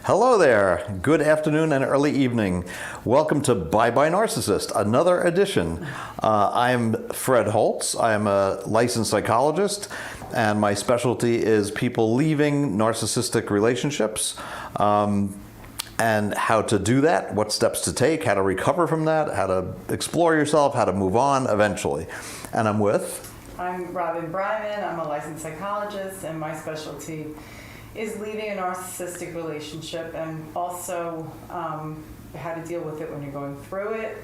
Hello there. Good afternoon and early evening. Welcome to Bye Narcissist, another edition. I'm Fred Holtz. I'm a licensed psychologist, and my specialty is people leaving narcissistic relationships, and how to do that, what steps to take, how to recover from that, how to explore yourself, how to move on eventually. And I'm with? I'm Bryman. I'm a licensed psychologist, and my specialty is leaving a narcissistic relationship, and also how to deal with it when you're going through it,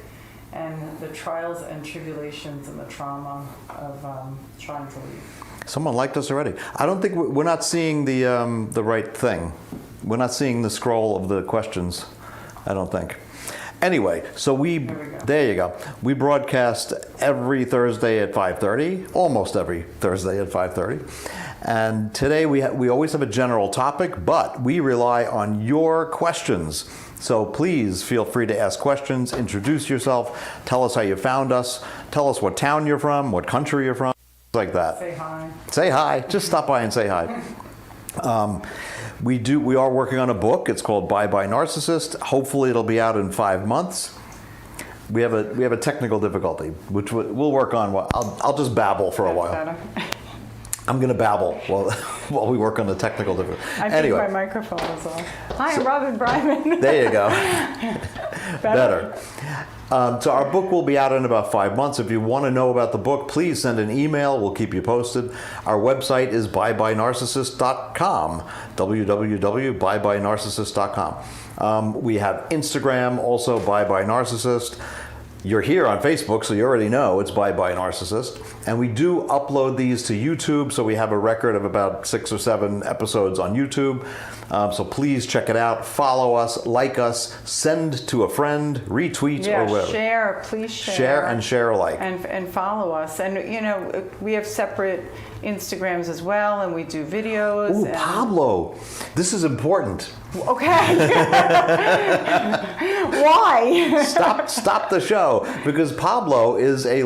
and the trials and tribulations and the trauma of trying to leave. Someone liked us already. I don't think we're not seeing the right thing. We're not seeing the scroll of the questions, I don't think. Anyway, so there you go. We broadcast every Thursday at 5:30, almost every Thursday at 5:30. And today we always have a general topic, but we rely on your questions. So please feel free to ask questions, introduce yourself, tell us how you found us, tell us what town you're from, what country you're from, like that. Say hi. Say hi. Just stop by and say hi. We are working on a book. It's called Bye Narcissist. Hopefully it'll be out in 5 months. We have a technical difficulty, which we'll work on. I'll just babble for a while. I'm going to babble while we work on the technical difficulty. I think my microphone is off. Hi, I'm Robin Bryman. There you go. Better. So our book will be out in about 5 months. If you want to know about the book, please send an email. We'll keep you posted. Our website is byebyNarcissist.com, www.byebyNarcissist.com. We have Instagram, also byebyNarcissist. You're here on Facebook, so you already know it's Bye Narcissist. And we do upload these to YouTube, so we have a record of about 6 or 7 episodes on YouTube. So please check it out, follow us, like us, send to a friend, retweet, or whatever. Share, please share. Share and share alike. And follow us. And, we have separate Instagrams as well, and we do videos. Ooh, Pablo, this is important. Okay. Why? Stop the show, because Pablo is a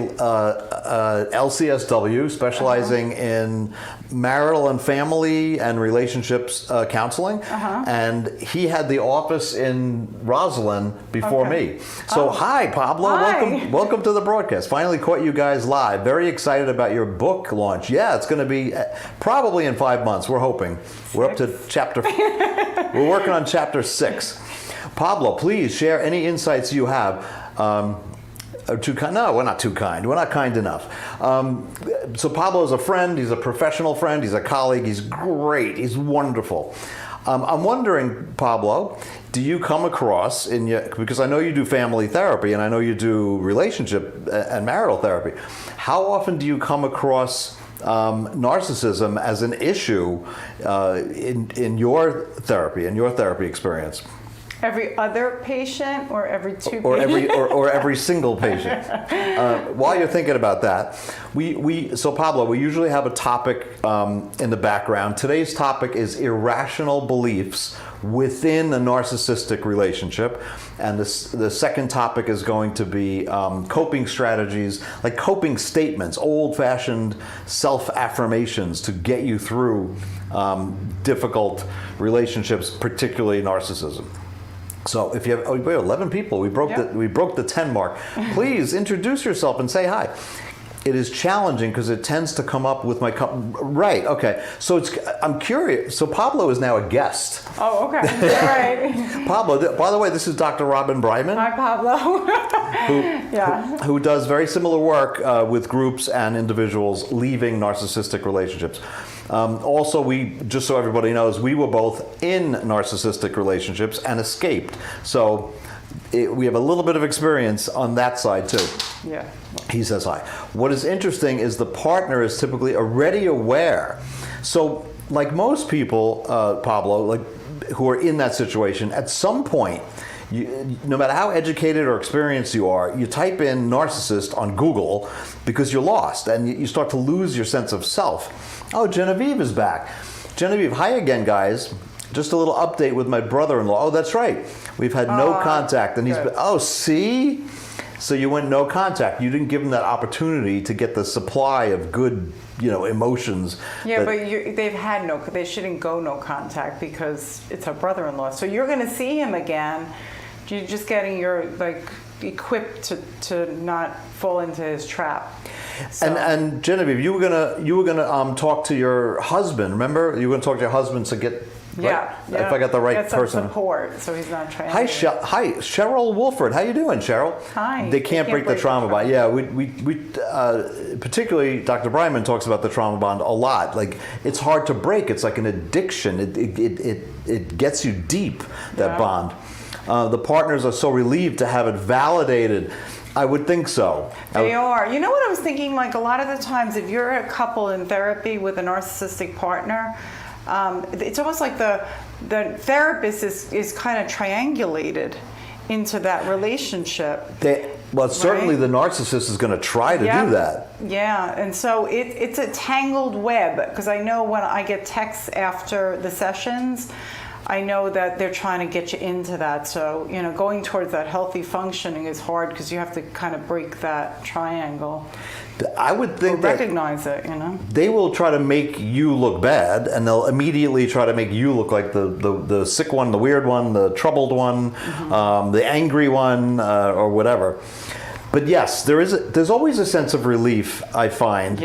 LCSW specializing in marital and family and relationships counseling, and he had the office in Roslyn before me. So hi, Pablo. Hi. Welcome to the broadcast. Finally caught you guys live. Very excited about your book launch. Yeah, it's going to be probably in 5 months. We're hoping. We're up to we're working on chapter 6. Pablo, please share any insights you have. Too kind? No, we're not too kind. We're not kind enough. So Pablo is a friend. He's a professional friend. He's a colleague. He's great. He's wonderful. I'm wondering, Pablo, do you come across because I know you do family therapy and I know you do relationship and marital therapy. How often do you come across narcissism as an issue in your therapy experience? Every other patient or every two patients? Or every single patient. While you're thinking about that, so Pablo, we usually have a topic in the background. Today's topic is irrational beliefs within a narcissistic relationship. And the second topic is going to be coping strategies, like coping statements, old-fashioned self-affirmations to get you through difficult relationships, particularly narcissism. So if you have, we have 11 people, we broke the 10 mark. Please introduce yourself and say hi. It is challenging because it tends to come up with my right. Okay. So I'm curious. So Pablo is now a guest. Oh, okay. All right. Pablo. By the way, this is Dr. Robin Bryman. Hi, Pablo. who does very similar work with groups and individuals leaving narcissistic relationships. Also, just so everybody knows, we were both in narcissistic relationships and escaped. So we have a little bit of experience on that side too. Yeah. He says hi. What is interesting is the partner is typically already aware. So like most people, Pablo, who are in that situation, at some point, no matter how educated or experienced you are, you type in narcissist on Google because you're lost and you start to lose your sense of self. Oh, Genevieve is back. Genevieve, hi again, guys. Just a little update with my brother-in-law. Oh, that's right. We've had no contact, and he's been. Oh, see, So you went no contact. You didn't give them that opportunity to get the supply of good, emotions. Yeah, but they shouldn't go no contact because it's her brother-in-law. So you're going to see him again. You're just getting equipped to not fall into his trap. So. And Genevieve, you were gonna talk to your husband. Remember, you were gonna talk to your husband to get. Yeah, right? If I got the right get person. Some support, so he's not trying. Hi, Cheryl Wolford. How you doing, Cheryl? Hi. They can't break the trauma bond. Yeah, we particularly Dr. Bryman talks about the trauma bond a lot. Like, it's hard to break. It's like an addiction. It gets you deep, that bond. The partners are so relieved to have it validated. I would think so. They are. You know what I was thinking? Like, a lot of the times, if you're a couple in therapy with a narcissistic partner, it's almost like the therapist is kind of triangulated into that relationship. Certainly the narcissist is going to try to do that. Yeah, and so it's a tangled web, because I know when I get texts after the sessions, I know that they're trying to get you into that. So, going towards that healthy functioning is hard because you have to kind of break that triangle. I would think that recognize it, they will try to make you look bad, and they'll immediately try to make you look like the sick one, the weird one, the troubled one, the angry one, or whatever. But yes, there's always a sense of relief, I find,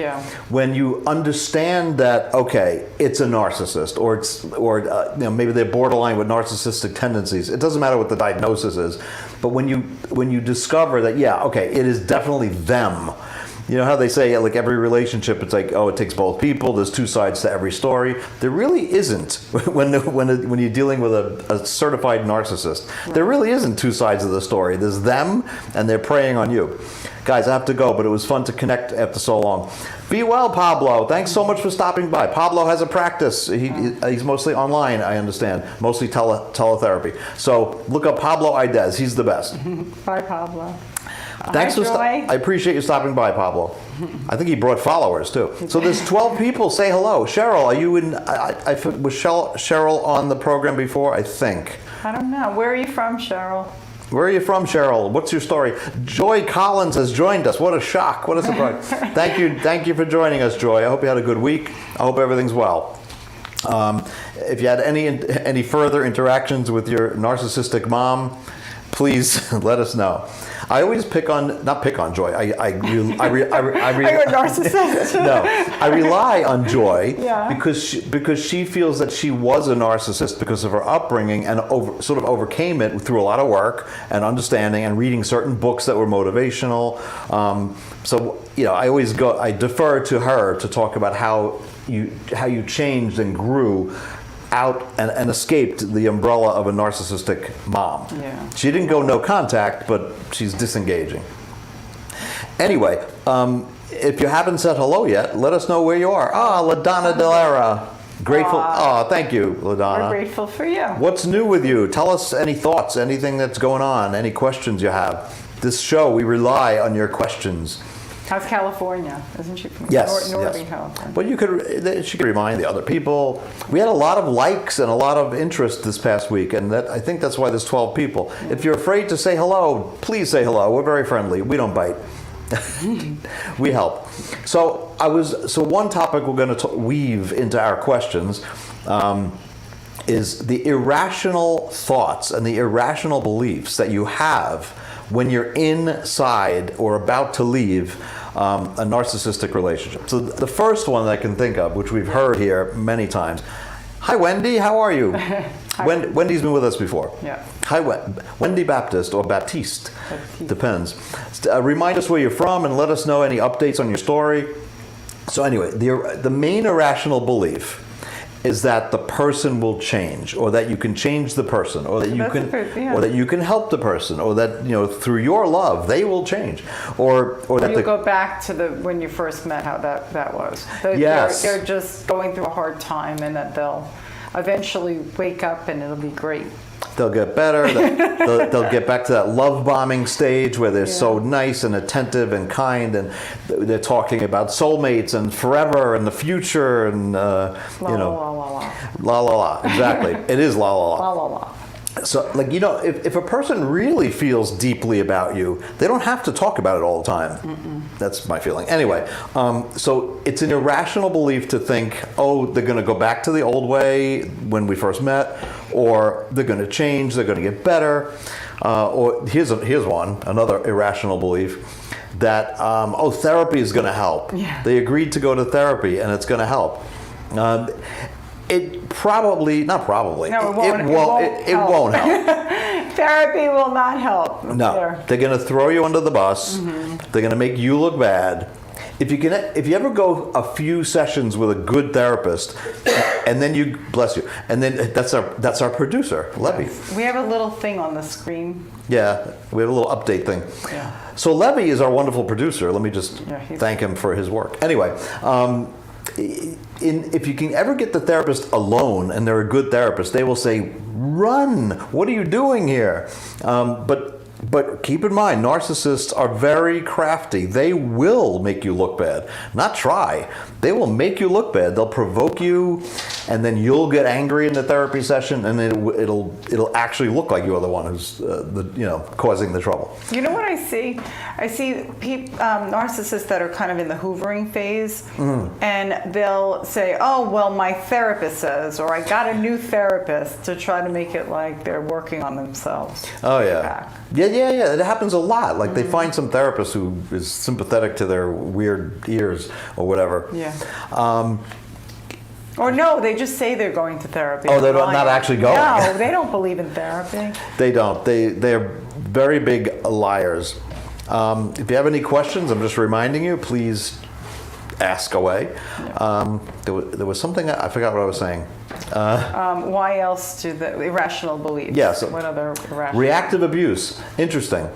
when you understand that, okay, it's a narcissist, or maybe they're borderline with narcissistic tendencies. It doesn't matter what the diagnosis is, but when you discover that, it is definitely them. You know how they say, like, every relationship, it's like, it takes both people. There's two sides to every story. There really isn't when you're dealing with a certified narcissist. Right. There really isn't two sides of the story. There's them, and they're preying on you. Guys, I have to go, but it was fun to connect after so long. Be well, Pablo. Thanks so much for stopping by. Pablo has a practice. He's mostly online, I understand. Mostly teletherapy. So look up Pablo Idez. He's the best. Bye, Pablo. Thanks for I appreciate you stopping by, Pablo. I think he brought followers too. So there's 12 people. Say hello. Cheryl, are you in? Was Cheryl on the program before? I think. I don't know. Where are you from, Cheryl? Where are you from, Cheryl? What's your story? Joy Collins has joined us. What a shock. What a surprise. Thank you for joining us, Joy. I hope you had a good week. I hope everything's well. If you had any further interactions with your narcissistic mom, please let us know. I always not pick on Joy. Are you a narcissist? No, I rely on Joy because she feels that she was a narcissist because of her upbringing and sort of overcame it through a lot of work and understanding and reading certain books that were motivational. I defer to her to talk about how you changed and grew out and escaped the umbrella of a narcissistic mom. Yeah. She didn't go no contact, but she's disengaging. Anyway, if you haven't said hello yet, let us know where you are. LaDonna Delara. Grateful. Thank you, LaDonna. We're grateful for you. What's new with you? Tell us any thoughts, anything that's going on, any questions you have. This show, we rely on your questions. How's California? Isn't she from Northern California? Well, she could remind the other people. We had a lot of likes and a lot of interest this past week, and I think that's why there's 12 people. Yeah. If you're afraid to say hello, please say hello. We're very friendly. We don't bite. We help. So one topic we're going to weave into our questions is the irrational thoughts and the irrational beliefs that you have when you're inside or about to leave a narcissistic relationship. So the first one that I can think of, which we've heard here many times. Hi, Wendy. How are you? Wendy's been with us before. Yeah. Hi, Wendy Baptist or Baptiste. Depends. Remind us where you're from and let us know any updates on your story. So anyway, the main irrational belief is that the person will change, or that you can change the person, or that or that you can help the person, or that through your love they will change, or that you go back to when you first met, how that was. Yes, they're just going through a hard time, and that they'll eventually wake up and it'll be great. They'll get better. They'll get back to that love bombing stage where they're so nice and attentive and kind, and they're talking about soulmates and forever and the future and la la la. La la la. Exactly. It is la la la. La la la. So, like, if a person really feels deeply about you, they don't have to talk about it all the time. That's my feeling. Anyway, so it's an irrational belief to think, oh, they're going to go back to the old way when we first met, or they're going to change, they're going to get better. Or here's another irrational belief, that, therapy is going to help. Yeah. They agreed to go to therapy, and it's going to help. It probably, not probably. No, it won't help. Therapy will not help. No, they're going to throw you under the bus. They're going to make you look bad. If you ever go a few sessions with a good therapist, and then bless you, and then that's our producer, Levy. We have a little thing on the screen. Yeah, we have a little update thing. Yeah. So Levy is our wonderful producer. Let me just thank him for his work. Anyway. If you can ever get the therapist alone, and they're a good therapist, they will say, "Run! What are you doing here?" But keep in mind, narcissists are very crafty. They will make you look bad. Not try. They will make you look bad. They'll provoke you, and then you'll get angry in the therapy session, and it'll actually look like you're the one who's causing the trouble. You know what I see? I see narcissists that are kind of in the hoovering phase, and they'll say, "Oh, well, my therapist says," or "I got a new therapist," to try to make it like they're working on themselves. Oh yeah. Yeah. It happens a lot. Like they find some therapist who is sympathetic to their weird ears or whatever. Yeah. Or no, they just say they're going to therapy. Oh, they're not actually going. No, they don't believe in therapy. They don't. They're very big liars. If you have any questions, I'm just reminding you, please ask away. Yeah. There was something, I forgot what I was saying. Why else do the irrational beliefs? Yeah, so what other irrational? Reactive abuse. Interesting.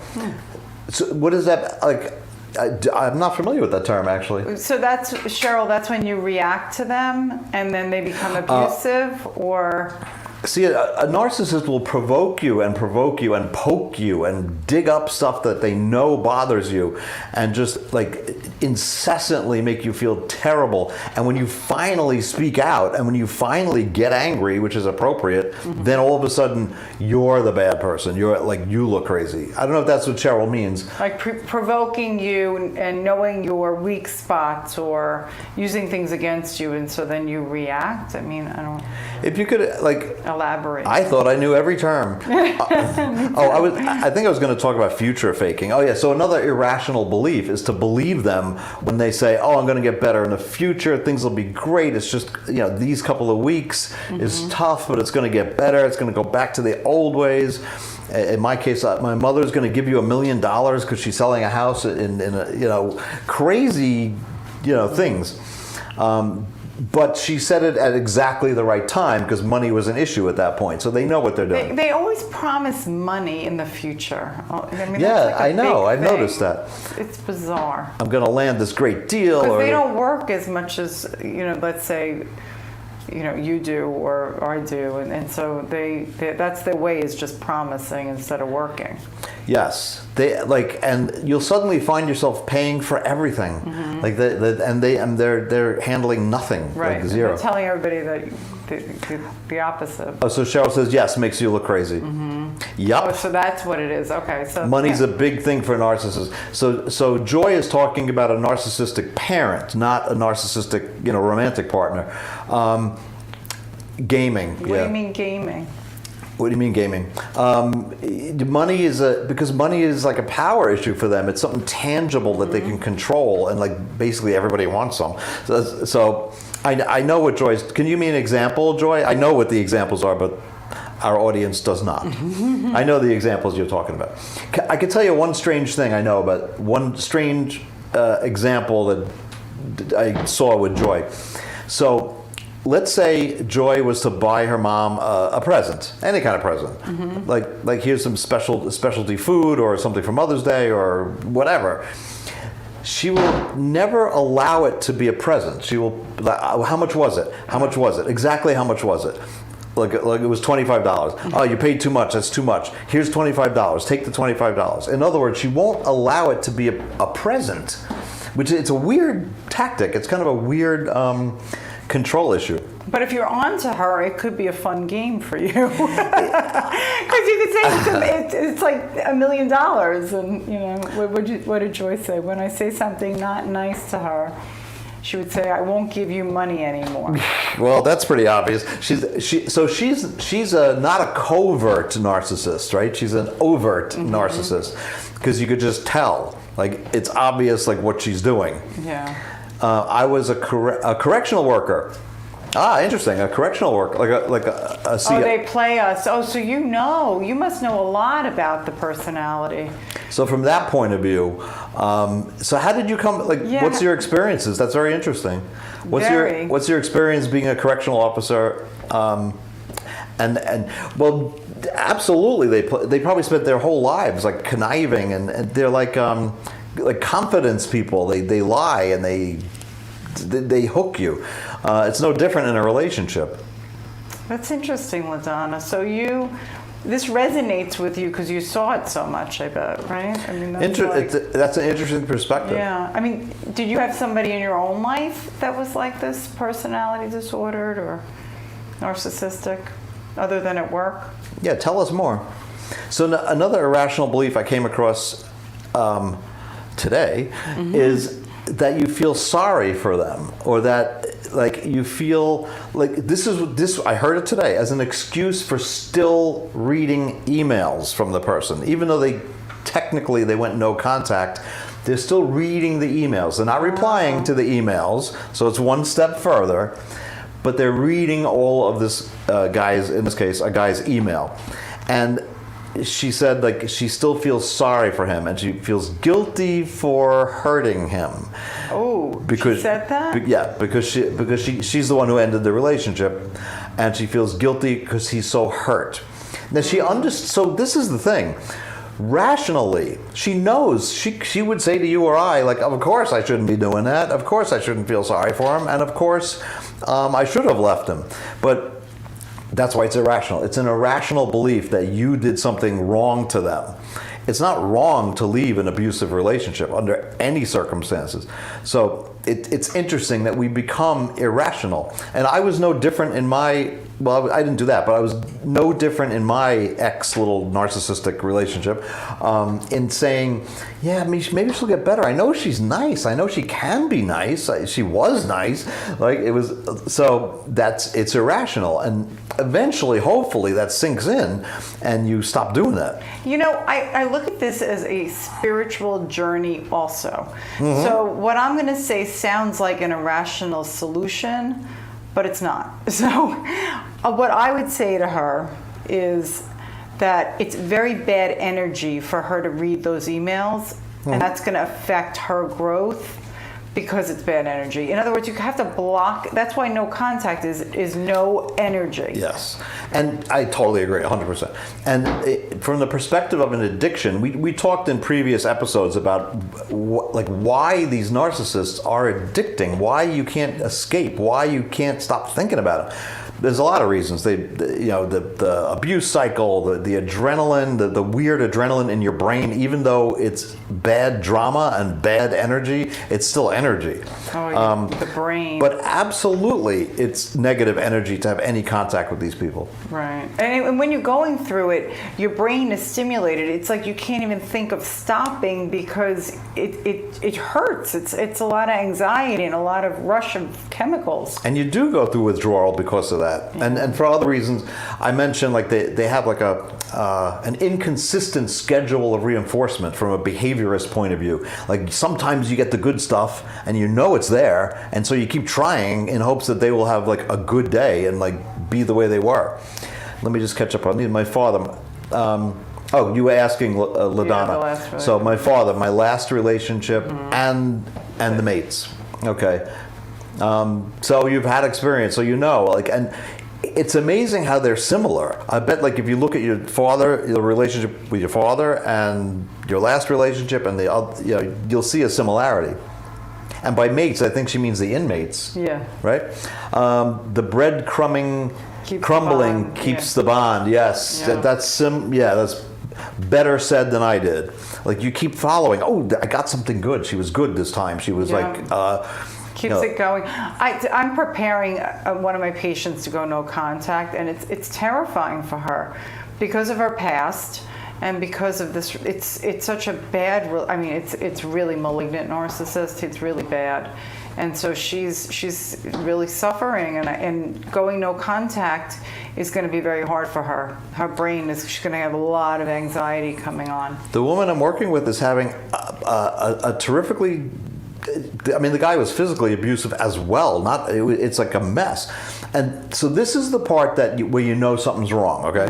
So what is that like? I'm not familiar with that term, actually. So that's, Cheryl, that's when you react to them and then they become abusive, or? See, a narcissist will provoke you and poke you and dig up stuff that they know bothers you and just like incessantly make you feel terrible. And when you finally speak out and when you finally get angry, which is appropriate, then all of a sudden you're the bad person. You're like, you look crazy. I don't know if that's what Cheryl means. Like provoking you and knowing your weak spots or using things against you, and so then you react. I mean, I don't. If you could like elaborate. I thought I knew every term. I think I was going to talk about future faking. Oh yeah, so another irrational belief is to believe them when they say, "Oh, I'm going to get better in the future. Things will be great. It's just, these couple of weeks is tough, but it's going to get better. It's going to go back to the old ways." In my case, my mother's going to give you $1 million because she's selling a house in crazy, things. But she said it at exactly the right time because money was an issue at that point. So they know what they're doing. They always promise money in the future. I mean, yeah, that's like I know. I've thing. noticed that. It's bizarre. I'm going to land this great deal. Because they don't work as much as, let's say, you do or I do. And so that's their way, is just promising instead of working. Yes, and you'll suddenly find yourself paying for everything, like they're handling nothing, right? Like zero. They're telling everybody that the opposite. Oh, so Cheryl says yes, makes you look crazy. Yup. Oh, so that's what it is. Okay, so money's a big thing for narcissists. So Joy is talking about a narcissistic parent, not a narcissistic, romantic partner. Gaming. What do you mean gaming? What do you mean gaming? Money is because money is like a power issue for them. It's something tangible that they can control, and like basically everybody wants some. So I know what Joy's. Can you give me an example, Joy? I know what the examples are, but our audience does not. I know the examples you're talking about. I can tell you one strange thing I know about, one strange example that I saw with Joy. So let's say Joy was to buy her mom a present, any kind of present, like here's some specialty food or something for Mother's Day or whatever. She will never allow it to be a present. She will, how much was it? How much was it? Exactly how much was it? Like it was $25. Oh, you paid too much. That's too much. Here's $25. Take the $25. In other words, she won't allow it to be a present, which it's a weird tactic. It's kind of a weird control issue. But if you're onto her, it could be a fun game for you. Because you could say it's like $1 million. And, you know, what did Joyce say? When I say something not nice to her, she would say, I won't give you money anymore. Well, that's pretty obvious. She's not a covert narcissist, right? She's an overt narcissist, because you could just tell. Like, it's obvious, like, what she's doing. Yeah. I was a correctional worker. Ah, interesting. A correctional worker, like a Oh, they play us. Oh, so you must know a lot about the personality. So from that point of view, so how did you come? Like, Yeah. what's your experiences? That's very interesting. What's your experience being a correctional officer? And well, absolutely, they probably spent their whole lives like conniving, and they're like confidence people. They lie and they hook you. It's no different in a relationship. That's interesting, LaDonna. So this resonates with you because you saw it so much, I bet, right? I mean, that's an interesting perspective. Yeah. I mean, did you have somebody in your own life that was like this, personality disordered or narcissistic, other than at work? Yeah, tell us more. So another irrational belief I came across today is that you feel sorry for them, or that like you feel like this I heard it today as an excuse for still reading emails from the person, even though they went no contact. They're still reading the emails. They're not replying to the emails, so it's one step further, but they're reading all of this guy's email. And she said, like, she still feels sorry for him, and she feels guilty for hurting him. Oh, because she said that? Yeah, because she's the one who ended the relationship, and she feels guilty because he's so hurt. Now so this is the thing. Rationally, she knows, she would say to you or I, like, of course I shouldn't be doing that. Of course I shouldn't feel sorry for him, and of course I should have left him. But that's why it's irrational. It's an irrational belief that you did something wrong to them. It's not wrong to leave an abusive relationship under any circumstances. So it's interesting that we become irrational. And I was no different in my, well, I didn't do that, but I was no different in my little narcissistic relationship in saying, yeah, maybe she'll get better. I know she's nice. I know she can be nice. She was nice. Like, it was, so it's irrational. And eventually, hopefully, that sinks in and you stop doing that. You know, I look at this as a spiritual journey also. So what I'm going to say sounds like an irrational solution, but it's not. So what I would say to her is that it's very bad energy for her to read those emails, and that's going to affect her growth because it's bad energy. In other words, you have to block. That's why no contact is no energy. Yes, and I totally agree, 100%. And from the perspective of an addiction, we talked in previous episodes about why these narcissists are addicting, why you can't escape, why you can't stop thinking about them. There's a lot of reasons. The abuse cycle, the adrenaline, the weird adrenaline in your brain, even though it's bad drama and bad energy, it's still energy. Oh, yeah, the brain. But absolutely, it's negative energy to have any contact with these people. Right. And when you're going through it, your brain is stimulated. It's like you can't even think of stopping because it hurts. It's a lot of anxiety and a lot of rush of chemicals. And you do go through withdrawal because of that. Yeah. And for other reasons, I mentioned like they have like an inconsistent schedule of reinforcement from a behaviorist point of view. Like sometimes you get the good stuff and you know it's there, and so you keep trying in hopes that they will have like a good day and like be the way they were. Let me just catch up on my father. Oh, you were asking LaDonna. Yeah, so my father, my last relationship, and the mates. Okay. So you've had experience, so you know, like, and it's amazing how they're similar. I bet, like, if you look at your father, the relationship with your father, and your last relationship, and the other, you'll see a similarity. And by mates, I think she means the inmates. Yeah. Right. The bread crumbling keeps the bond. Yes, yeah. That's better said than I did. Like, you keep following. Oh, I got something good. She was good this time. She was like. Keeps it going. I'm preparing one of my patients to go no contact, and it's terrifying for her because of her past and because of this. It's such a bad. I mean, it's really malignant narcissist. It's really bad, and so she's really suffering, and going no contact is going to be very hard for her. Her brain she's going to have a lot of anxiety coming on. The woman I'm working with is having a terrifically. I mean, the guy was physically abusive as well. It's like a mess, and so this is the part where you know something's wrong. Okay,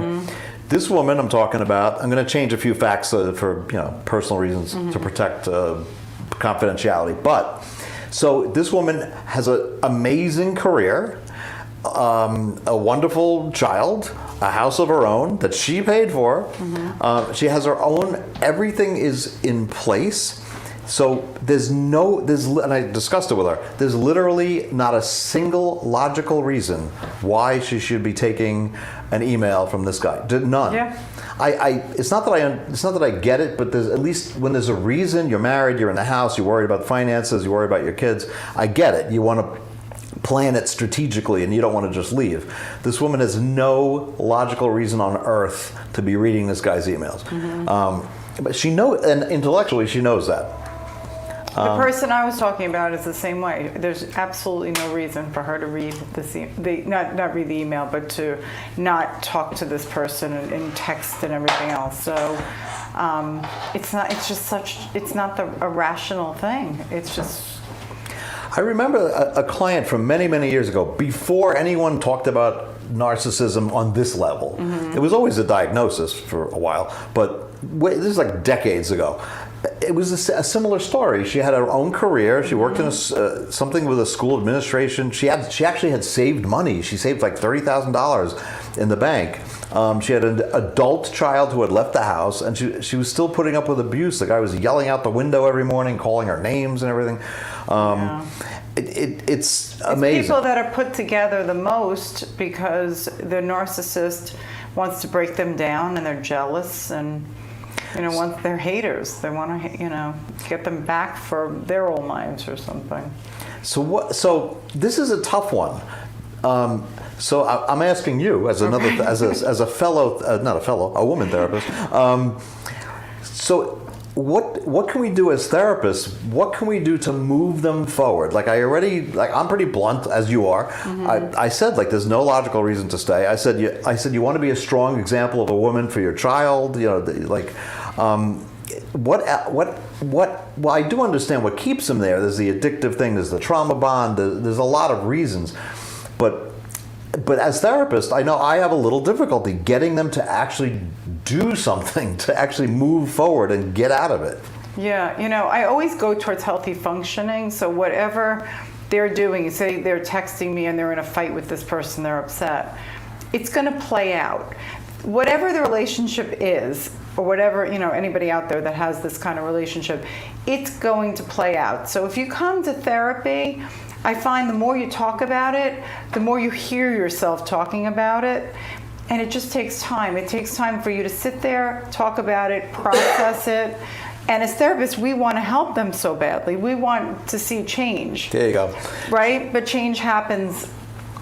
this woman I'm talking about. I'm going to change a few facts for personal reasons to protect confidentiality. But so this woman has an amazing career, a wonderful child, a house of her own that she paid for. She has her own. Everything is in place. So and I discussed it with her, there's literally not a single logical reason why she should be taking an email from this guy. None. Yeah. It's not that I get it, but there's at least when there's a reason, you're married, you're in the house, you're worried about finances, you worry about your kids. I get it. You want to plan it strategically and you don't want to just leave. This woman has no logical reason on earth to be reading this guy's emails. But she knows, and intellectually she knows that. The person I was talking about is the same way. There's absolutely no reason for her to read not read the email, but to not talk to this person and text and everything else. So it's not a rational thing. It's just. I remember a client from many, many years ago, before anyone talked about narcissism on this level. It was always a diagnosis for a while, but this is like decades ago. It was a similar story. She had her own career. She worked in something with a school administration. She actually had saved money. She saved like $30,000 in the bank. She had an adult child who had left the house, and she was still putting up with abuse. The guy was yelling out the window every morning, calling her names and everything. It's amazing. It's people that are put together the most because the narcissist wants to break them down, and they're jealous, and once they're haters, they want to get them back for their old lives or something. So this is a tough one. So I'm asking you as another as a fellow, a woman therapist. So what can we do as therapists? What can we do to move them forward? I'm pretty blunt as you are. I said there's no logical reason to stay. I said you want to be a strong example of a woman for your child. Well, I do understand what keeps them there. There's the addictive thing. There's the trauma bond. There's a lot of reasons, but as therapists, I know I have a little difficulty getting them to actually do something, to actually move forward and get out of it. Yeah, I always go towards healthy functioning. So whatever they're doing, say they're texting me and they're in a fight with this person, they're upset, it's going to play out. Whatever the relationship is, or whatever, anybody out there that has this kind of relationship, it's going to play out. So if you come to therapy, I find the more you talk about it, the more you hear yourself talking about it. And it just takes time. It takes time for you to sit there, talk about it, process it. And as therapists, we want to help them so badly. We want to see change. There you go. Right? But change happens.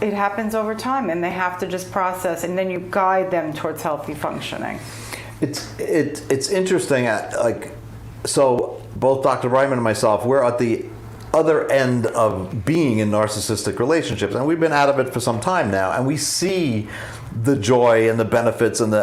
It happens over time, and they have to just process, and then you guide them towards healthy functioning. It's interesting. So both Dr. Bryman and myself, we're at the other end of being in narcissistic relationships, and we've been out of it for some time now, and we see the joy and the benefits, and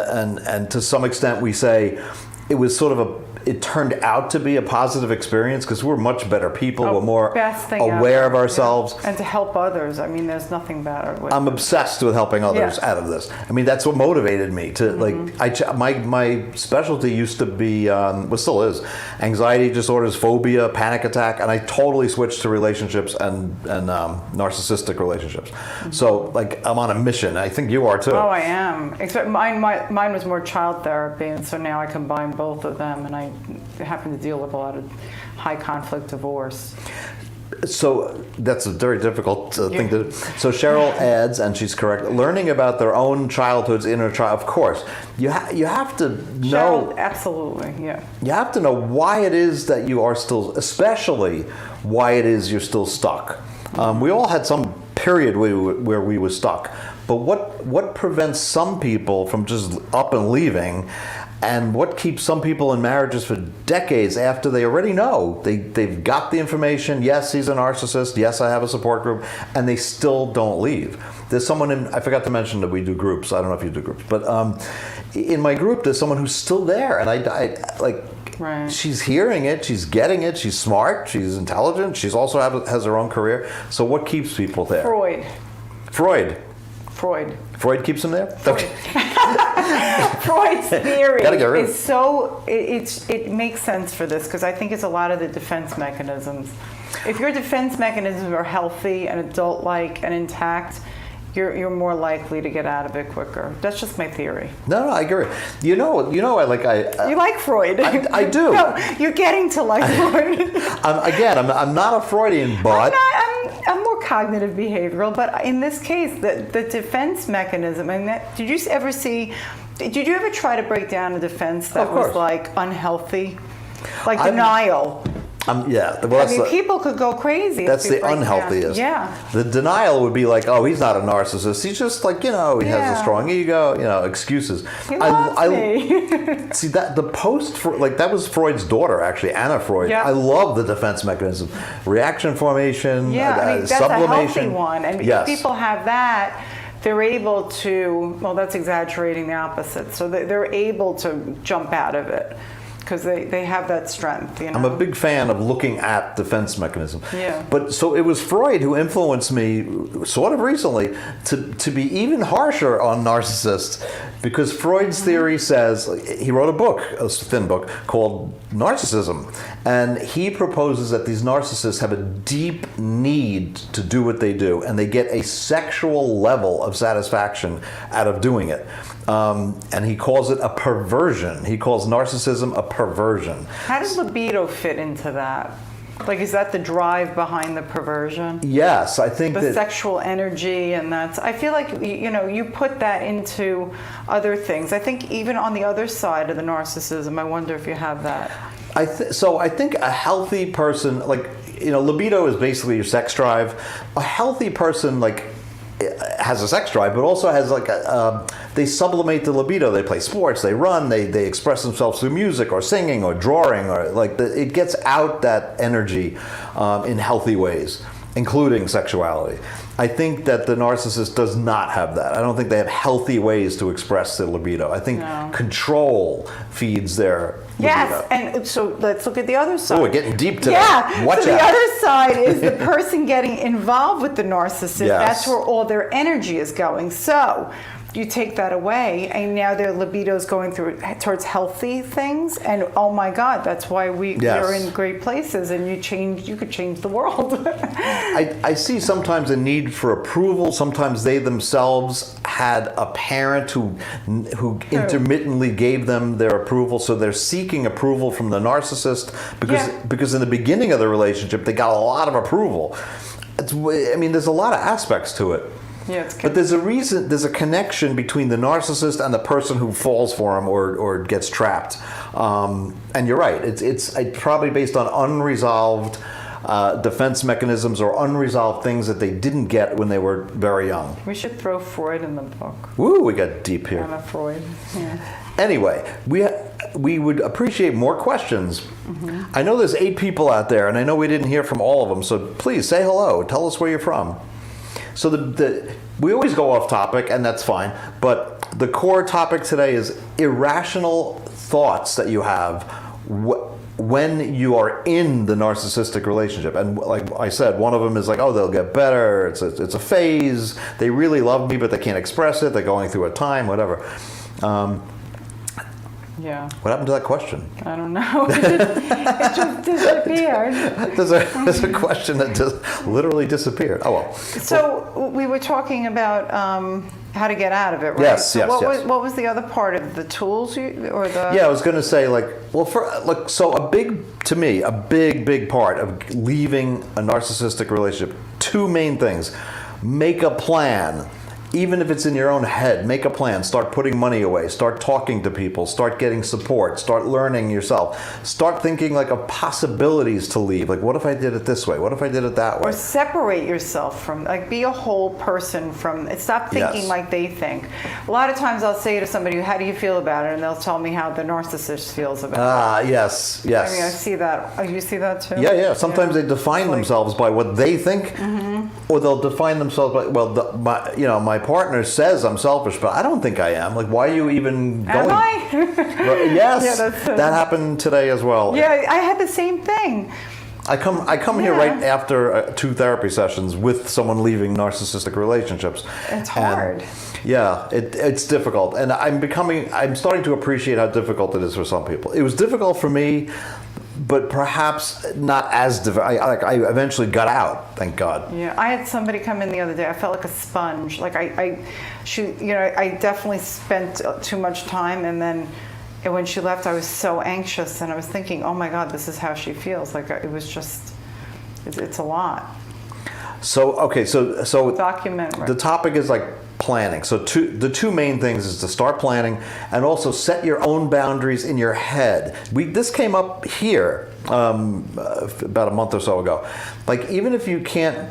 to some extent we say it was sort of it turned out to be a positive experience because we're much better people. We're more aware of ourselves. Yeah. And to help others. I mean, there's nothing better. I'm obsessed with helping others out of this. I mean, that's what motivated me to my specialty used to be, still is, anxiety disorders, phobia, panic attack, and I totally switched to relationships and narcissistic relationships. So I'm on a mission. I think you are too. Oh, I am. Except mine was more child therapy, and so now I combine both of them, and I happen to deal with a lot of high conflict divorce. So that's a very difficult thing to do. So Cheryl adds, and she's correct, learning about their own childhood's inner child. Of course, you have to know. Cheryl, absolutely, yeah. You have to know why it is that you are still, especially why it is you're still stuck. We all had some period where we were stuck. But what prevents some people from just up and leaving? And what keeps some people in marriages for decades after they already know? They've got the information, yes, he's a narcissist, yes, I have a support group, and they still don't leave. There's someone I forgot to mention that we do groups. I don't know if you do groups, but in my group, there's someone who's still there. And I like, Right. she's hearing it, she's getting it, she's smart, she's intelligent, she's also has her own career. So what keeps people there? Freud keeps them there? Okay. Freud's theory Gotta get rid of is so, it makes sense for this because I think it's a lot of the defense mechanisms. If your defense mechanisms are healthy and adult-like and intact, you're more likely to get out of it quicker. That's just my theory. No, I agree. You know, You like Freud. I do. No, you're getting to like Freud. I'm not a Freudian, but I'm more cognitive behavioral, but in this case, the defense mechanism, did you ever try to break down a defense that was like unhealthy? Like denial. Well, people could go crazy. That's the unhealthiest. Yeah. The denial would be like, oh, he's not a narcissist. He's just like, he has a strong ego, excuses. He loves me. See, that that was Freud's daughter, actually, Anna Freud. Yeah. I love the defense mechanism. Reaction formation, that's sublimation. a healthy one. And if people have that, they're able to, well, that's exaggerating the opposite. So they're able to jump out of it. Because they have that strength, I'm a big fan of looking at defense mechanism. Yeah. But so it was Freud who influenced me sort of recently to be even harsher on narcissists, because Freud's theory says, he wrote a thin book called Narcissism, and he proposes that these narcissists have a deep need to do what they do, and they get a sexual level of satisfaction out of doing it. And he calls it a perversion. He calls narcissism a perversion. How does libido fit into that? Like, is that the drive behind the perversion? Yes, I think the sexual energy, and I feel like, you put that into other things. I think even on the other side of the narcissism, I wonder if you have that. So I think a healthy person, libido is basically your sex drive. A healthy person, has a sex drive, but also has they sublimate the libido. They play sports, they run, they express themselves through music or singing or drawing, or it gets out that energy in healthy ways, including sexuality. I think that the narcissist does not have that. I don't think they have healthy ways to express their libido. I think control feeds their libido. Yes, and so let's look at the other side. Oh, we're getting deep today. Yeah, Watch so out. the other side is the person getting involved with the narcissist. Yes. That's where all their energy is going. So you take that away, and now their libido is going towards healthy things. And oh my God, that's why we're in great places, and you could change the world. I see sometimes a need for approval. Sometimes they themselves had a parent who intermittently gave them their approval, so they're seeking approval from the narcissist because in the beginning of the relationship they got a lot of approval. There's a lot of aspects to it. Yeah, but there's a connection between the narcissist and the person who falls for him or gets trapped. And you're right, it's probably based on unresolved defense mechanisms or unresolved things that they didn't get when they were very young. We should throw Freud in the book. Woo, we got deep here. Anna Freud. Yeah. Anyway, we would appreciate more questions. Mm-hmm. I know there's 8 people out there, and I know we didn't hear from all of them, so please say hello. Tell us where you're from. So we always go off topic, and that's fine, but the core topic today is irrational thoughts that you have when you are in the narcissistic relationship. And like I said, one of them is like, oh, they'll get better, it's a phase, they really love me, but they can't express it, they're going through a time, whatever. Yeah. What happened to that question? I don't know. It just disappeared. There's a question that just literally disappeared. Oh well. So we were talking about how to get out of it, right? Yes, so yes, what was the other part of the tools or the? Yeah, I was going to say a big part of leaving a narcissistic relationship. 2 main things: make a plan. Even if it's in your own head, make a plan. Start putting money away. Start talking to people. Start getting support. Start learning yourself. Start thinking like of possibilities to leave. Like, what if I did it this way? What if I did it that way? Or separate yourself from, like, be a whole person from, stop thinking Yes. like they think. A lot of times I'll say to somebody, how do you feel about it? And they'll tell me how the narcissist feels about it. Ah, yes, yes. I mean, I see that. Oh, you see that too? Yeah, yeah. Sometimes they define It's like- themselves by what they think, or they'll define themselves by, well, my partner says I'm selfish, but I don't think I am. Like, why are you even going? Am I? Well, yes, Yeah, that's- that happened today as well. Yeah, I had the same thing. I come here Yeah. right after 2 therapy sessions with someone leaving narcissistic relationships. It's And, hard. yeah, it's difficult, and I'm starting to appreciate how difficult it is for some people. It was difficult for me, but perhaps not as difficult. I eventually got out, thank God. Yeah, I had somebody come in the other day. I felt like a sponge. Like I definitely spent too much time, and then when she left, I was so anxious, and I was thinking, oh my God, this is how she feels. Like it was just, it's a lot. So okay, so Document. Right? the topic is like planning. So the two main things is to start planning and also set your own boundaries in your head. This came up here about a month or so ago. Like, even if you can't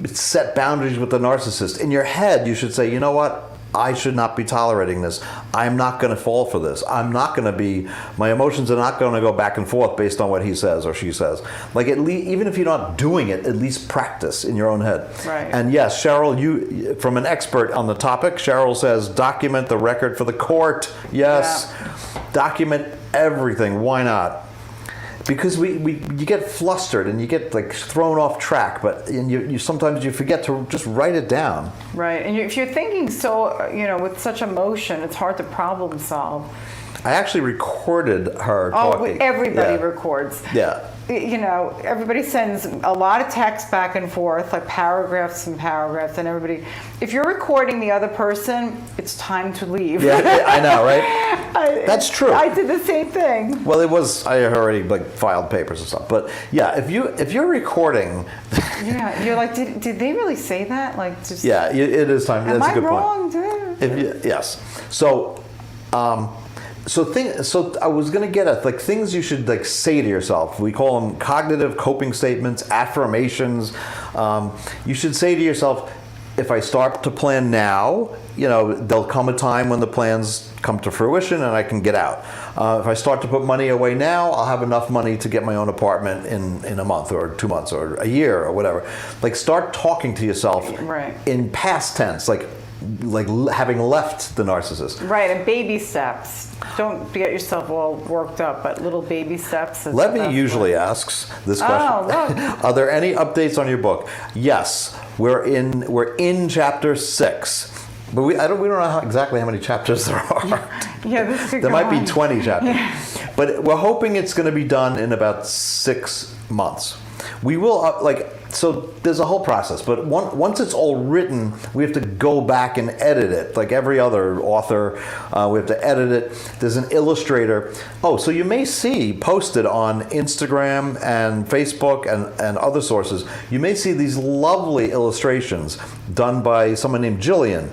set boundaries with the narcissist, in your head you should say, you know what? I should not be tolerating this. I'm not going to fall for this. My emotions are not going to go back and forth based on what he says or she says. Like, even if you're not doing it, at least practice in your own head. Right. And yes, Cheryl, you, from an expert on the topic, Cheryl says, document the record for the court. Yes. Yeah. Document everything. Why not? Because you get flustered and you get like thrown off track, but you sometimes you forget to just write it down. Right, and if you're thinking so, with such emotion, it's hard to problem solve. I actually recorded her talking. Everybody Yeah. records. Yeah. Everybody sends a lot of text back and forth, like paragraphs and paragraphs, and everybody. If you're recording the other person, it's time to leave. Yeah, I know, right? That's true. I did the same thing. Well, I already like filed papers and stuff, but yeah, if you're recording, Yeah, you're like, did they really say that? Like, just. yeah, it is time. Am That's I a good wrong, point. dude? Yes. So I was gonna get at like things you should like say to yourself. We call them cognitive coping statements, affirmations. You should say to yourself, if I start to plan now, there'll come a time when the plans come to fruition and I can get out. If I start to put money away now, I'll have enough money to get my own apartment in a month or 2 months or a year or whatever. Like, start talking to yourself Right. in past tense, like having left the narcissist. Right, and baby steps. Don't get yourself all worked up, but little baby steps. Is Levy the best usually way. asks this question. Oh, look. Are there any updates on your book? Yes, we're in chapter 6, but we don't know exactly how many chapters there are. Yeah, this could There go might be on. 20 chapters, but we're hoping it's going to be done in about 6 months. We will so there's a whole process, but once it's all written, we have to go back and edit it. Like every other author, we have to edit it. There's an illustrator. Oh, so you may see posted on Instagram and Facebook and other sources, you may see these lovely illustrations done by someone named Jillian.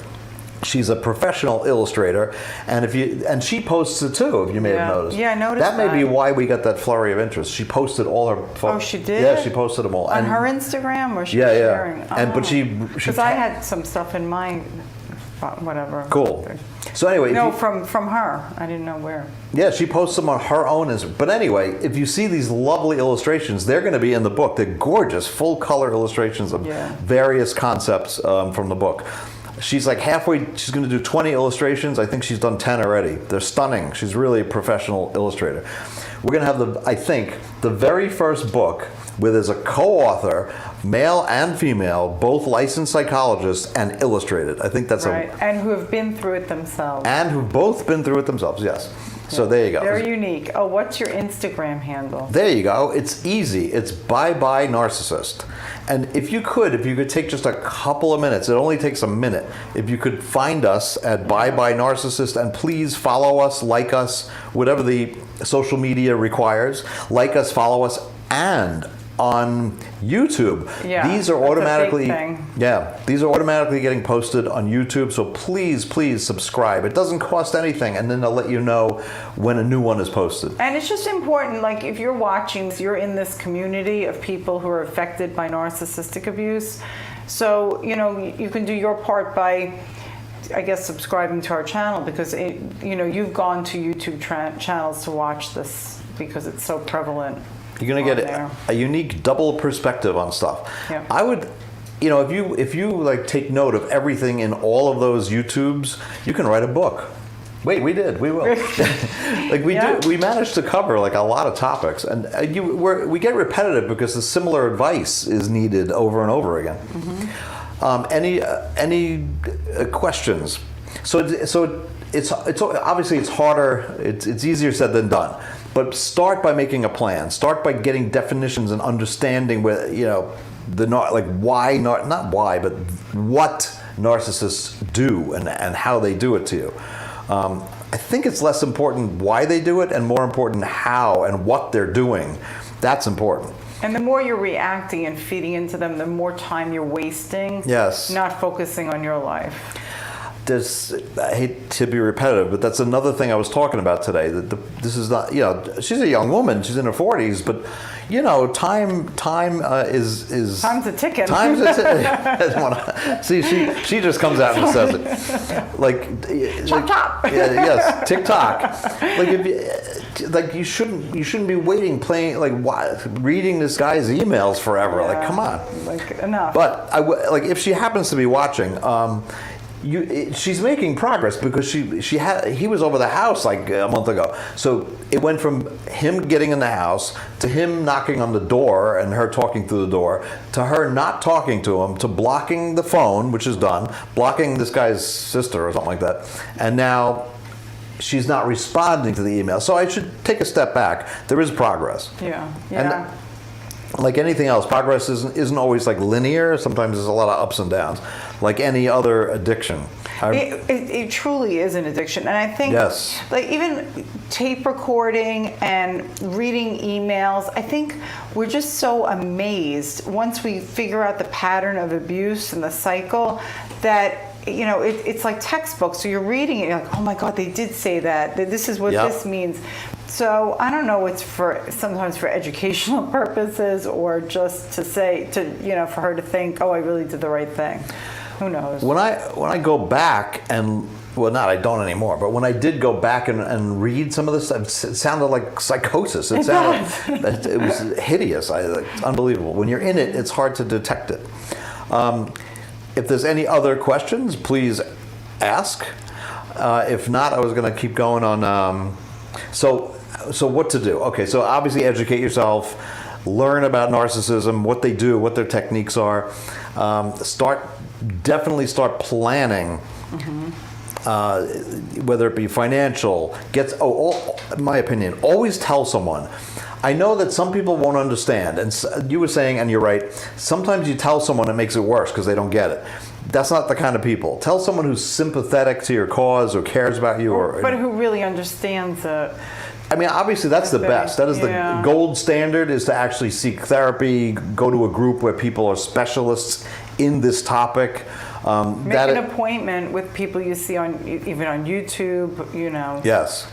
She's a professional illustrator, and she posts it too, if you may have noticed. Yeah, I noticed that. May be that. why we got that flurry of interest. She posted all her photos. Oh, she did? Yeah, she posted them all. On And- her Instagram, or she Yeah, was yeah. sharing? But she Because I had some stuff in my, whatever. Cool. So anyway, No, from her. I didn't know where. yeah, she posts them on her own. But anyway, if you see these lovely illustrations, they're going to be in the book. They're gorgeous, full color illustrations of Yeah. various concepts from the book. She's like halfway, she's going to do 20 illustrations. I think she's done 10 already. They're stunning. She's really a professional illustrator. We're going to have the very first book where there's a co-author, male and female, both licensed psychologists, and illustrated. I think that's Right, and who have been through it themselves. and who've both been through it themselves, yes. So there you go. Very unique. Oh, what's your Instagram handle? There you go. It's easy. It's Bye Narcissist. And if you could take just a couple of minutes, it only takes a minute, if you could find us at Bye Narcissist, and please follow us, like us, whatever the social media requires. Like us, follow us, and on YouTube. Yeah, these are that's a big automatically thing. these are automatically getting posted on YouTube. So please subscribe. It doesn't cost anything, and then they'll let you know when a new one is posted. And it's just important, like if you're watching, you're in this community of people who are affected by narcissistic abuse. So, you can do your part by, I guess, subscribing to our channel, because you've gone to YouTube channels to watch this because it's so prevalent. You're going to get a unique double perspective on stuff. Yeah. I would, if you like take note of everything in all of those YouTubes, you can write a book. Wait, we did. We will. We managed to cover like a lot of topics, and we get repetitive because the similar advice is needed over and over again. Any questions? So it's obviously it's harder. It's easier said than done. But start by making a plan. Start by getting definitions and understanding what narcissists do and how they do it to you. I think it's less important why they do it and more important how and what they're doing. That's important. And the more you're reacting and feeding into them, the more time you're wasting. Yes. Not focusing on your life. I hate to be repetitive, but that's another thing I was talking about today. That this is not, she's a young woman. She's in her 40s, but time is time's a ticking. Time's a ticking. See, she just comes out and says it, Chop chop. Yes, TikTok. You shouldn't be playing reading this guy's emails forever. Yeah. Come on. Enough. But if she happens to be watching. She's making progress because he was over the house like a month ago. So it went from him getting in the house to him knocking on the door and her talking through the door to her not talking to him to blocking the phone, which is done, blocking this guy's sister or something like that. And now she's not responding to the email. So I should take a step back. There is progress. Yeah. And like anything else, progress isn't always linear. Sometimes there's a lot of ups and downs, like any other addiction. It truly is an addiction, and I think even tape recording and reading emails, I think we're just so amazed once we figure out the pattern of abuse and the cycle that it's like textbooks. So you're reading it, you're like, oh my God, they did say that. This is what this means. So I don't know. It's sometimes for educational purposes, or just to for her to think, oh, I really did the right thing. Who knows? When I go back and I don't anymore. But when I did go back and read some of this stuff, it sounded like psychosis. It was hideous. It's unbelievable. When you're in it, it's hard to detect it. If there's any other questions, please ask. If not, I was going to keep going on. So what to do? Okay, so obviously educate yourself, learn about narcissism, what they do, what their techniques are. Definitely start planning, whether it be financial. In my opinion, always tell someone. I know that some people won't understand, and you were saying, and you're right, sometimes you tell someone it makes it worse because they don't get it. That's not the kind of people. Tell someone who's sympathetic to your cause or cares about you. But who really understands it. I mean, obviously that's the best. That is the gold standard, is to actually seek therapy, go to a group where people are specialists in this topic. Make an appointment with people you see even on YouTube, Yes.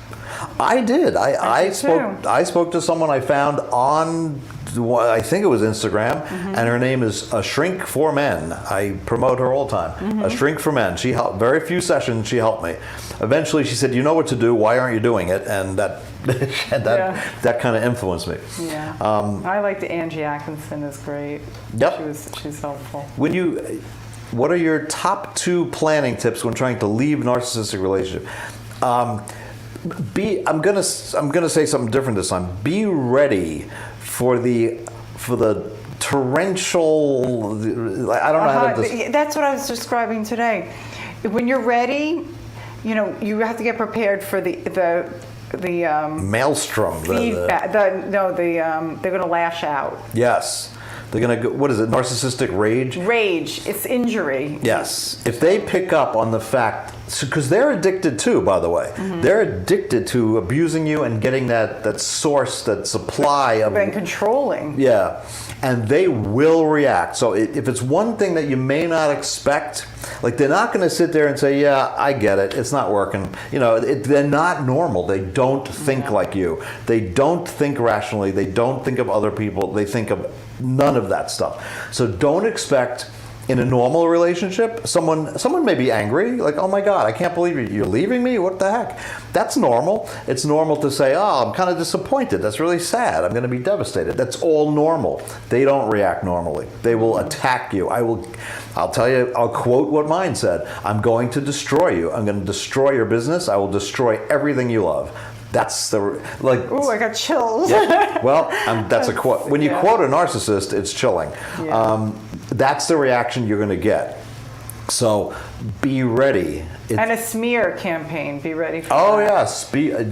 I did. I spoke to someone I found on, I think it was Instagram, and her name is A Shrink for Men. I promote her all the time. A Shrink for Men. She helped, very few sessions she helped me. Eventually she said, you know what to do, why aren't you doing it? And that kind of influenced me. Yeah. I liked Angie Atkinson is great. Yep. She's helpful. What are your top 2 planning tips when trying to leave a narcissistic relationship? I'm gonna say something different this time. Be ready for the torrential. I don't know how to. That's what I was describing today. When you're ready, you have to get prepared for the maelstrom. Feedback. They're going to lash out. Yes. They're going to go, what is it, narcissistic rage? Rage. It's injury. Yes. If they pick up on the fact, because they're addicted too, by the way. They're addicted to abusing you and getting that source, that supply of... And controlling. Yeah. and they will react. So if it's one thing that you may not expect, like they're not going to sit there and say, yeah, I get it, it's not working. You know, they're not normal. They don't think like you. They don't think rationally. They don't think of other people. They think of none of that stuff. So don't expect in a normal relationship, someone may be angry, like, oh my God, I can't believe you're leaving me, what the heck? That's normal. It's normal to say, oh, I'm kind of disappointed, that's really sad, I'm going to be devastated. That's all normal. They don't react normally. They will attack you. I'll tell you, I'll quote what mine said, I'm going to destroy you. I'm going to destroy your business. I will destroy everything you love. That's the, like... Ooh, I got chills. Yeah, well, that's a quote. When you quote a narcissist, it's chilling. Yeah. That's the reaction you're going to get. So be ready. And a smear campaign. Be ready for oh that.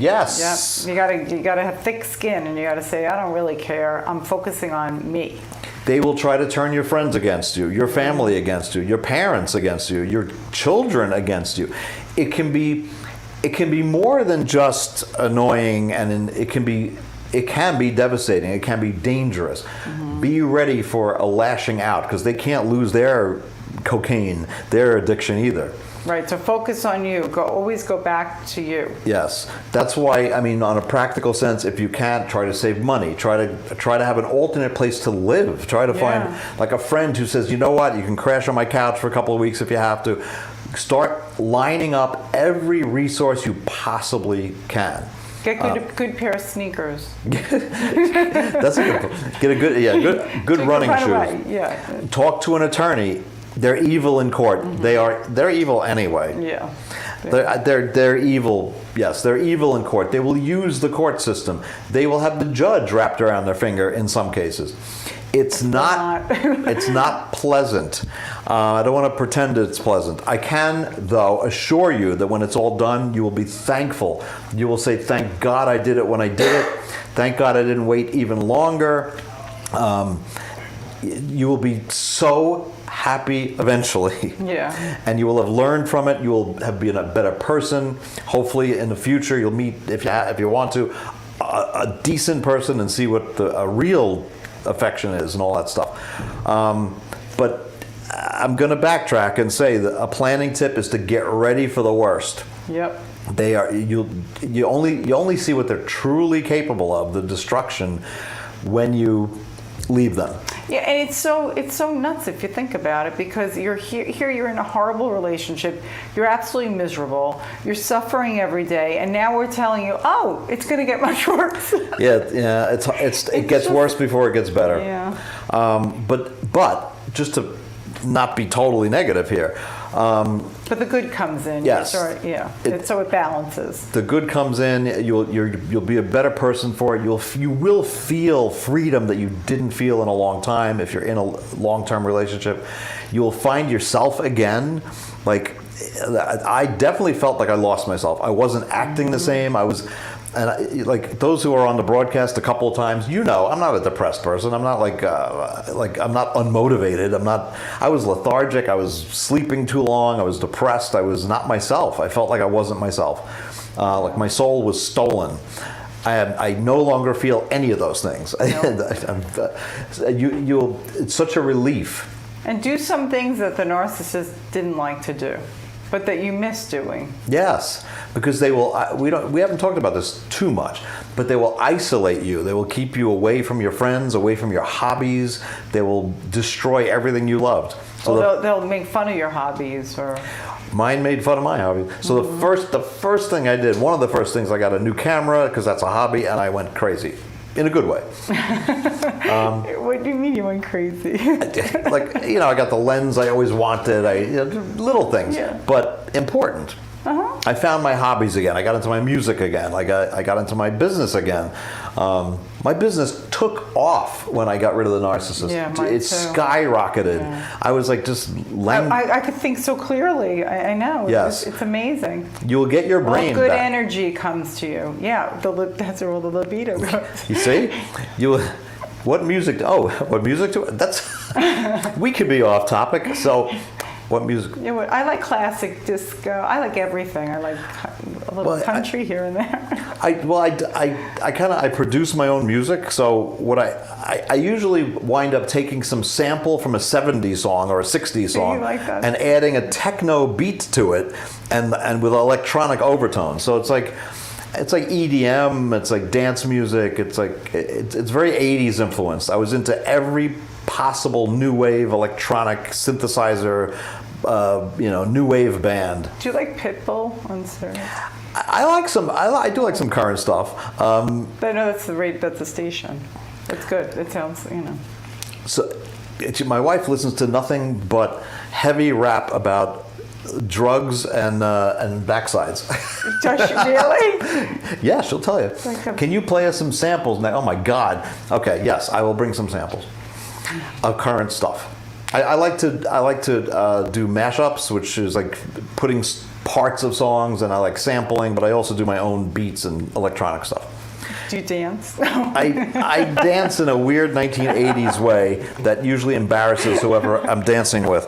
yes. Yep. You gotta have thick skin, and you gotta say, I don't really care. I'm focusing on me. They will try to turn your friends against you, your family against you, your parents against you, your children against you. It can be more than just annoying, and it can be devastating. It can be dangerous. Mm-hmm. Be ready for a lashing out, because they can't lose their cocaine, their addiction either. Right, so focus on you. Always go back to you. Yes, that's why, I mean, on a practical sense, if you can't, try to save money. Try to have an alternate place to live. Try to find like a friend who says, you know what, you can crash on my couch for a couple of weeks if you have to. Start lining up every resource you possibly can. Get good pair of sneakers. That's a good running shoes. Right. Yeah. Talk to an attorney. They're evil in court. Mm-hmm. They're evil anyway. Yeah. They're evil. Yes, they're evil in court. They will use the court system. They will have the judge wrapped around their finger in some cases. It's not it's not pleasant. I don't want to pretend it's pleasant. I can, though, assure you that when it's all done, you will be thankful. You will say, thank God I did it when I did it. Thank God I didn't wait even longer. You will be so happy eventually. Yeah. And you will have learned from it. You will have been a better person. Hopefully in the future you'll meet, if you want to, a decent person and see what a real affection is and all that stuff. But I'm going to backtrack and say that a planning tip is to get ready for the worst. Yep. They are you only see what they're truly capable of, the destruction, when you leave them. Yeah, and it's so nuts if you think about it, because you're here you're in a horrible relationship, you're absolutely miserable, you're suffering every day, and now we're telling you, oh, it's going to get much worse. Yeah, it gets worse before it gets better. Yeah. But just to not be totally negative here. But the good comes in. Yes. So it balances. The good comes in. You'll be a better person for it. You will feel freedom that you didn't feel in a long time. If you're in a long-term relationship, you will find yourself again. Like, I definitely felt like I lost myself. I wasn't acting the same. Like those who are on the broadcast a couple of times, I'm not a depressed person. I'm not I'm not unmotivated. I was lethargic. I was sleeping too long. I was depressed. I was not myself. I felt like I wasn't myself. Like my soul was stolen. I no longer feel any of those things. Nope. It's such a relief. And do some things that the narcissist didn't like to do, but that you miss doing. Yes, because they will. We haven't talked about this too much, but they will isolate you. They will keep you away from your friends, away from your hobbies. They will destroy everything you loved. So they'll make fun of your hobbies, or. Mine made fun of my hobby. So the first thing I did, one of the first things, I got a new camera because that's a hobby, and I went crazy. In a good way. What do you mean you went crazy? I got the lens I always wanted. Little things, but important. Uh-huh. I found my hobbies again. I got into my music again. I got into my business again. My business took off when I got rid of the narcissist. Yeah, mine it too. Skyrocketed. Yeah. I was like just... I could think so clearly. I know. Yes. It's amazing. You will get your brain good back. Energy comes to you. Yeah, that's where all the libido goes. You see? What music? Oh, what music? That's... We could be off topic. So... What music? Yeah, I like classic disco. I like everything. I like a little country here and there. I produce my own music, so what I usually wind up taking some sample from a 70s song or a 60s song like that. and adding a techno beat to it and with electronic overtones. So it's like EDM, it's like dance music, it's very 80s influenced. I was into every possible new wave electronic synthesizer, new wave band. Do you like Pitbull on Sirius? I do like some current stuff. I know that's the station. It's good. It sounds, So, my wife listens to nothing but heavy rap about drugs and backsides. Does she really? Yeah, she'll tell you. Can you play us some samples? Oh my God. Okay, yes, I will bring some samples of current stuff. I like to do mashups, which is like putting parts of songs, and I like sampling, but I also do my own beats and electronic stuff. Do you dance? I dance in a weird 1980s way that usually embarrasses whoever I'm dancing with.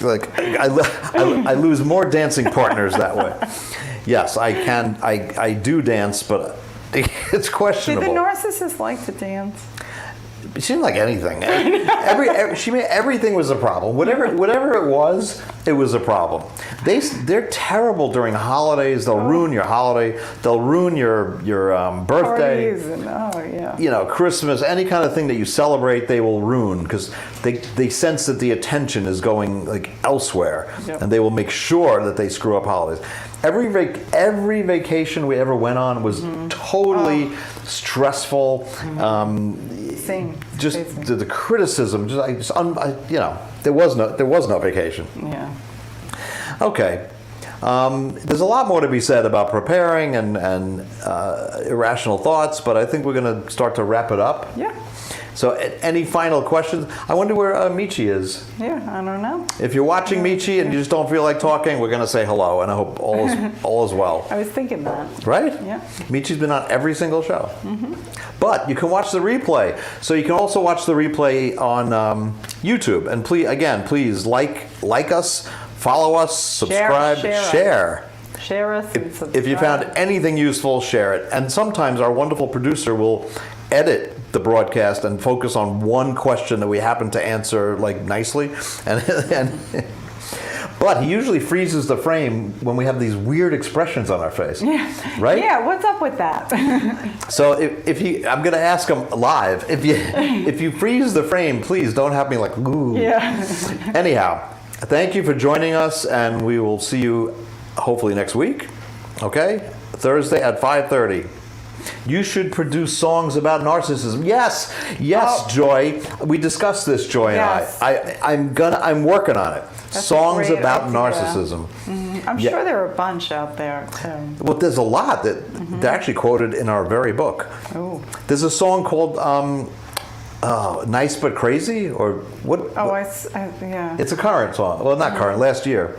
Like I lose more dancing partners that way. Yes, I can. I do dance, but it's questionable. Did the narcissist like to dance? She didn't like anything. She made everything was a problem. Whatever it was a problem. They're terrible during holidays. They'll ruin your holiday. They'll ruin your birthday. Parties and, Christmas, any kind of thing that you celebrate, they will ruin because they sense that the attention is going like elsewhere, and they will make sure that they screw up holidays. Every vacation we ever went on was totally stressful. Same. Just the criticism. There was no vacation. Yeah. Okay. There's a lot more to be said about preparing and irrational thoughts, but I think we're going to start to wrap it up. Yeah. So, any final questions? I wonder where Michi is. Yeah, I don't know. If you're watching Michi and you just don't feel like talking, we're going to say hello, and I hope all is well. I was thinking that. Right? Yeah. Michi's been on every single show. But you can watch the replay. So you can also watch the replay on YouTube. And please like us, follow us, subscribe, share. Share us and subscribe. If you found anything useful, share it. And sometimes our wonderful producer will edit the broadcast and focus on one question that we happen to answer like nicely. But he usually freezes the frame when we have these weird expressions on our face. Yeah. Right? Yeah, what's up with that? So I'm going to ask him live. If you freeze the frame, please don't have me like, ooh. Yeah. Anyhow, thank you for joining us, and we will see you hopefully next week. Okay? Thursday at 5:30. You should produce songs about narcissism. Yes, Joy. We discussed this, Joy Yes. and I. I'm working on it. That's songs a great about idea. narcissism. I'm sure there are a bunch out there too. Well, there's a lot that they're actually quoted in our very book. Oh. There's a song called "Nice but Crazy," or what? Oh, yeah. It's a current song. Well, not current. Last year.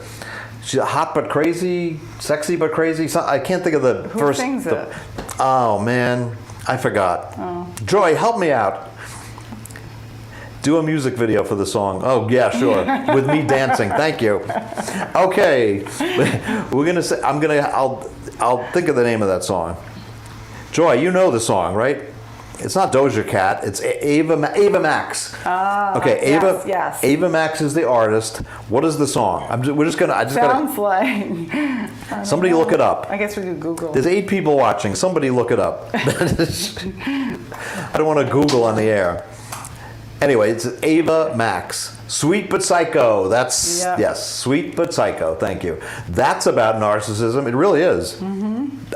She's hot but crazy, sexy but crazy. I can't think of the Who first. sings it? Oh man, I forgot. Oh. Joy, help me out. Do a music video for the song. Oh yeah, sure. With me dancing. Thank you. Okay, we're gonna say. I'll think of the name of that song. Joy, you know the song, right? It's not Doja Cat. It's Ava Max. Okay, Ava. Yes. Ava Max is the artist. What is the song? Sounds like. Somebody look it up. I guess we could Google. There's 8 people watching. Somebody look it up. I don't want to Google on the air. Anyway, it's Ava Max. Sweet but Psycho. That's yes, Sweet but Psycho. Thank you. That's about narcissism. It really is.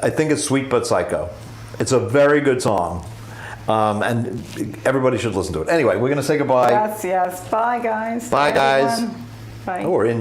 I think it's Sweet but Psycho. It's a very good song. And everybody should listen to it. Anyway, we're going to say goodbye. Yes. Bye, guys. Bye, guys. Everyone. Bye. Oh, we're in